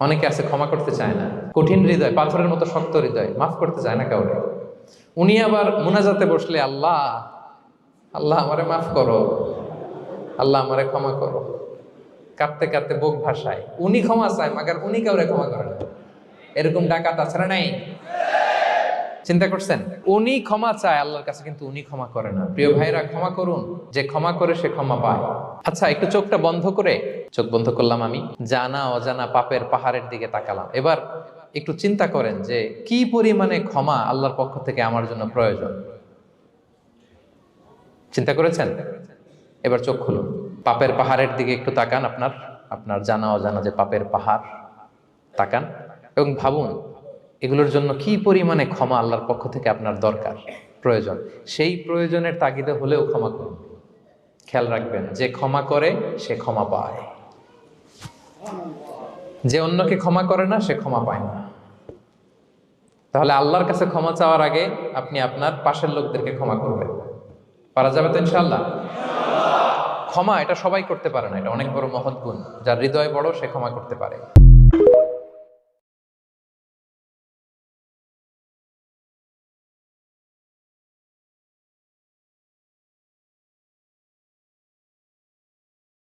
অনেকে আছে ক্ষমা করতে চায় না, কঠিন হৃদয়, পাথরের মতো শক্ত হৃদয়, মাফ করতে চায় না কাউকে। উনি আবার মুনাজাতে বসলে আল্লাহ আল্লাহ আমারে মাফ করো, আল্লাহ আমারে ক্ষমা করো, কাঁদতে কাঁদতে বুক ভাসায়। উনি ক্ষমা চায় মাগার উনি কাউরে ক্ষমা করে না। এরকম ডাকাত আছে না নাই? চিন্তা করছেন? উনি ক্ষমা চায় আল্লাহর কাছে, কিন্তু উনি ক্ষমা করে না। প্রিয় ভাইরা, ক্ষমা করুন। যে ক্ষমা করে সে ক্ষমা পায়। আচ্ছা, একটু চোখটা বন্ধ করে, চোখ বন্ধ করলাম আমি, জানা অজানা পাপের পাহাড়ের দিকে তাকালাম। এবার একটু চিন্তা করেন যে কি পরিমাণে ক্ষমা আল্লাহর পক্ষ থেকে আমার জন্য প্রয়োজন। চিন্তা করেছেন? এবার চোখ খুলুন, পাপের পাহাড়ের দিকে একটু তাকান, আপনার আপনার জানা অজানা যে পাপের পাহাড়, তাকান এবং ভাবুন এগুলোর জন্য কি পরিমাণে ক্ষমা আল্লাহর পক্ষ থেকে আপনার দরকার, প্রয়োজন। সেই প্রয়োজনের তাগিদে হলেও ক্ষমা করুন। খেয়াল রাখবেন, যে ক্ষমা করে সে ক্ষমা পায়, যে অন্যকে ক্ষমা করে না সে ক্ষমা পায় না। তাহলে আল্লাহর কাছে ক্ষমা চাওয়ার আগে আপনি আপনার পাশের লোকদেরকে ক্ষমা করবেন। পারা যাবে তো ইনশাআল্লাহ? ক্ষমা এটা সবাই করতে পারে না, এটা অনেক বড় মহৎ গুণ। যার হৃদয় বড় সে ক্ষমা করতে পারে।